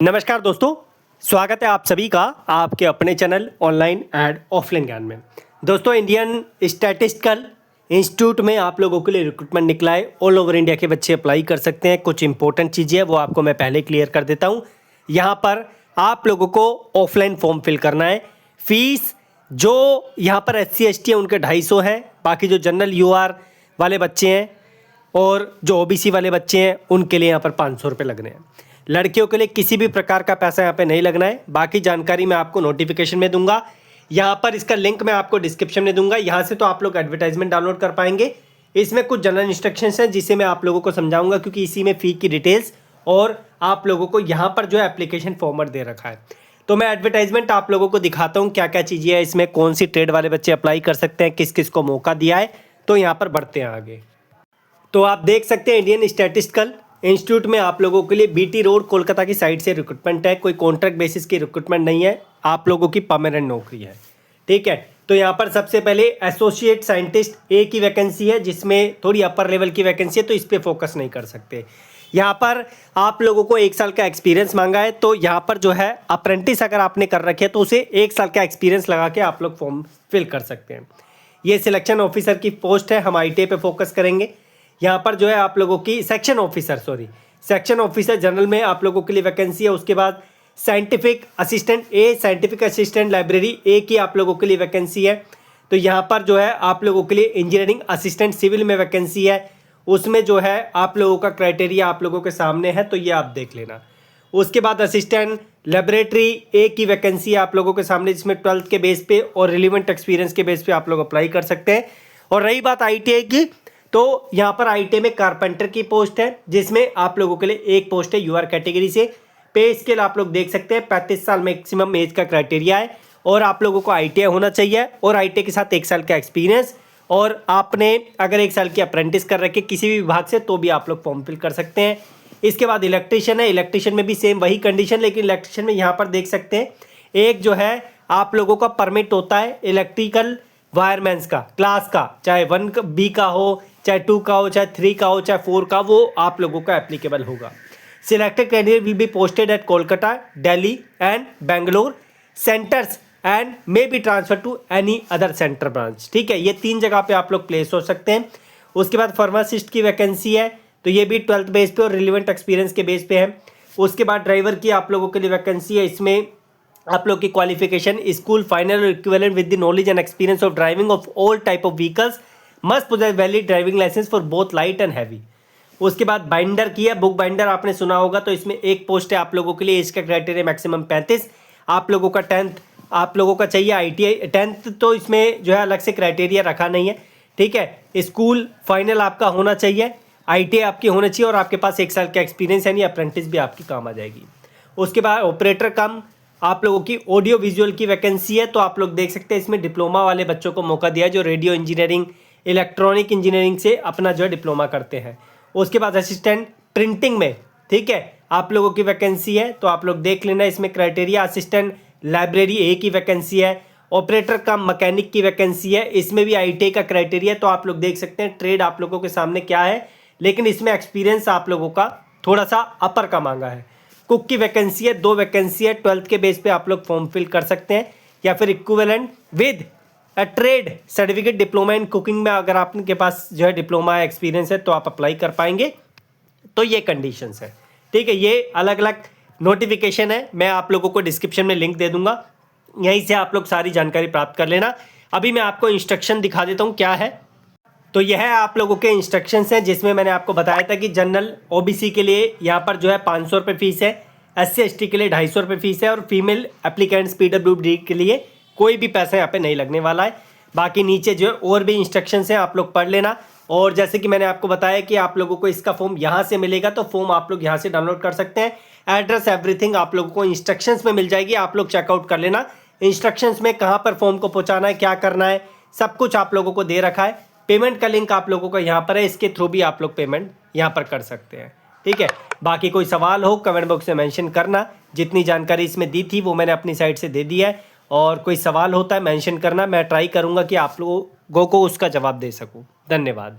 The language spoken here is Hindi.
नमस्कार दोस्तों, स्वागत है आप सभी का आपके अपने चैनल ऑनलाइन एंड ऑफलाइन ज्ञान में। दोस्तों, इंडियन स्टैटिस्टिकल इंस्टीट्यूट में आप लोगों के लिए रिक्रूटमेंट निकला है। ऑल ओवर इंडिया के बच्चे अप्लाई कर सकते हैं। कुछ इंपॉर्टेंट चीज़ें हैं वो आपको मैं पहले क्लियर कर देता हूँ। यहाँ पर आप लोगों को ऑफलाइन फॉर्म फिल करना है। फीस जो यहाँ पर SC ST है उनके 250 है। बाकी जो जनरल UR वाले बच्चे हैं और जो OBC वाले बच्चे हैं उनके लिए यहाँ पर 500 रुपये लगने हैं। लड़कियों के लिए किसी भी प्रकार का पैसा यहाँ पे नहीं लगना है। बाकी जानकारी मैं आपको नोटिफिकेशन में दूंगा। यहाँ पर इसका लिंक मैं आपको डिस्क्रिप्शन में दूंगा। यहाँ से तो आप लोग एडवर्टाइजमेंट डाउनलोड कर पाएंगे। इसमें कुछ जनरल इंस्ट्रक्शंस हैं जिसे मैं आप लोगों को समझाऊंगा, क्योंकि इसी में फ़ी की डिटेल्स और आप लोगों को यहाँ पर जो है एप्लीकेशन फॉर्मेट दे रखा है। तो मैं एडवर्टाइजमेंट आप लोगों को दिखाता हूँ क्या क्या चीज़ें हैं इसमें, कौन सी ट्रेड वाले बच्चे अप्लाई कर सकते हैं, किस किस को मौका दिया है। तो यहाँ पर बढ़ते हैं आगे। तो आप देख सकते हैं इंडियन स्टैटिस्टिकल इंस्टीट्यूट में आप लोगों के लिए BT रोड कोलकाता की साइड से रिक्रूटमेंट है। कोई कॉन्ट्रैक्ट बेसिस की रिक्रूटमेंट नहीं है, आप लोगों की परमानेंट नौकरी है। ठीक है, तो यहाँ पर सबसे पहले एसोसिएट साइंटिस्ट A की वैकेंसी है, जिसमें थोड़ी अपर लेवल की वैकेंसी है, तो इस पर फोकस नहीं कर सकते। यहाँ पर आप लोगों को 1 साल का एक्सपीरियंस मांगा है। तो यहाँ पर जो है अप्रेंटिस अगर आपने कर रखे है तो उसे 1 साल का एक्सपीरियंस लगा के आप लोग फॉर्म फिल कर सकते हैं। ये सिलेक्शन ऑफिसर की पोस्ट है, हम ITA पे फोकस करेंगे। यहाँ पर जो है आप लोगों की सेक्शन ऑफिसर जनरल में आप लोगों के लिए वैकेंसी है। उसके बाद scientific assistant A, scientific assistant library A की आप लोगों के लिए वैकेंसी है। तो यहाँ पर जो है आप लोगों के लिए इंजीनियरिंग असिस्टेंट सिविल में वैकेंसी है। उसमें जो है आप लोगों का क्राइटेरिया आप लोगों के सामने है, तो ये आप देख लेना। उसके बाद असिस्टेंट लेबोरेटरी A की वैकेंसी है आप लोगों के सामने, जिसमें 12th के बेस पे और रिलीवेंट एक्सपीरियंस के बेस पे आप लोग अप्लाई कर सकते हैं। और रही बात ITA की, तो यहाँ पर ITA में कारपेंटर की पोस्ट है, जिसमें आप लोगों के लिए एक पोस्ट है UR कैटेगरी से। पे स्केल आप लोग देख सकते हैं, 35 साल मैक्सिमम एज का क्राइटेरिया है। और आप लोगों को ITA होना चाहिए और ITA के साथ 1 साल का एक्सपीरियंस। और आपने अगर 1 साल की अप्रेंटिस कर रखे किसी भी विभाग से तो भी आप लोग फॉर्म फिल कर सकते हैं। इसके बाद इलेक्ट्रीशियन है। इलेक्ट्रीशियन में भी सेम वही कंडीशन, लेकिन इलेक्ट्रीशियन में यहाँ पर देख सकते हैं एक जो है आप लोगों का परमिट होता है इलेक्ट्रिकल वायरमैन्स का क्लास का, चाहे 1B का हो, चाहे 2 का हो, चाहे 3 का हो, चाहे 4 का, वो आप लोगों का एप्लीकेबल होगा। Selected candidate will be posted at Kolkata, Delhi and Bangalore centres and may be transfer to any other centre branch. ठीक है, ये 3 जगह पे आप लोग प्लेस हो सकते हैं। उसके बाद फार्मासिस्ट की वैकेंसी है, तो ये भी 12th बेस पे और रिलेवेंट एक्सपीरियंस के बेस पे है। उसके बाद ड्राइवर की आप लोगों के लिए वैकेंसी है। इसमें आप लोग की क्वालिफिकेशन स्कूल फाइनल और equivalent with the knowledge and experience of driving of all type of vehicles, must possess valid driving licence for both light and heavy. उसके बाद बाइंडर की है, बुक बाइंडर आपने सुना होगा, तो इसमें एक पोस्ट है आप लोगों के लिए। एज का क्राइटेरिया मैक्सिमम 35। आप लोगों का 10th आप लोगों का चाहिए। ITA 10th तो इसमें जो है अलग से क्राइटेरिया रखा नहीं है। ठीक है, स्कूल फाइनल आपका होना चाहिए, ITA आपकी होना चाहिए और आपके पास 1 साल का एक्सपीरियंस यानी अप्रेंटिस भी आपकी काम आ जाएगी। उसके बाद ऑपरेटर कम आप लोगों की ऑडियो विजुअल की वैकेंसी है। तो आप लोग देख सकते हैं इसमें डिप्लोमा वाले बच्चों को मौका दिया है जो रेडियो इंजीनियरिंग इलेक्ट्रॉनिक इंजीनियरिंग से अपना जो है डिप्लोमा करते हैं। उसके बाद असिस्टेंट प्रिंटिंग में, ठीक है, आप लोगों की वैकेंसी है, तो आप लोग देख लेना इसमें क्राइटेरिया। असिस्टेंट लाइब्रेरी A की वैकेंसी है। ऑपरेटर कम मैकेनिक की वैकेंसी है, इसमें भी ITA का क्राइटेरिया। तो आप लोग देख सकते हैं ट्रेड आप लोगों के सामने क्या है, लेकिन इसमें एक्सपीरियंस आप लोगों का थोड़ा सा अपर का मांगा है। कुक की वैकेंसी है, 2 वैकेंसी है। 12th के बेस पे आप लोग फॉर्म फिल कर सकते हैं, या फिर equivalent with a trade certificate diploma in cooking में अगर आपके पास जो है डिप्लोमा एक्सपीरियंस है तो आप अप्लाई कर पाएंगे। तो ये कंडीशंस है। ठीक है, ये अलग अलग नोटिफिकेशन है, मैं आप लोगों को डिस्क्रिप्शन में लिंक दे दूंगा, यहीं से आप लोग सारी जानकारी प्राप्त कर लेना। अभी मैं आपको इंस्ट्रक्शन दिखा देता हूँ क्या है। तो यह है आप लोगों के इंस्ट्रक्शंस हैं, जिसमें मैंने आपको बताया था कि जनरल OBC के लिए यहाँ पर जो है 500 रुपये फीस है, SC ST के लिए 250 रुपये फीस है, और फीमेल एप्लीकेंट्स PWD के लिए कोई भी पैसा यहाँ पे नहीं लगने वाला है। बाकी नीचे जो है और भी इंस्ट्रक्शंस हैं, आप लोग पढ़ लेना। और जैसे कि मैंने आपको बताया कि आप लोगों को इसका फॉर्म यहाँ से मिलेगा, तो फॉर्म आप लोग यहाँ से डाउनलोड कर सकते हैं। एड्रेस एवरीथिंग आप लोगों को इंस्ट्रक्शंस में मिल जाएगी, आप लोग चेकआउट कर लेना। इंस्ट्रक्शंस में कहाँ पर फॉर्म को पहुँचाना है, क्या करना है, सब कुछ आप लोगों को दे रखा है। पेमेंट का लिंक आप लोगों को यहाँ पर है, इसके थ्रू भी आप लोग पेमेंट यहाँ पर कर सकते हैं। ठीक है, बाकी कोई सवाल हो कमेंट बॉक्स में मेंशन करना। जितनी जानकारी इसमें दी थी वो मैंने अपनी साइड से दे दी है, और कोई सवाल होता है मेंशन करना, मैं ट्राई करूँगा कि आप लोगों को उसका जवाब दे सकूँ। धन्यवाद।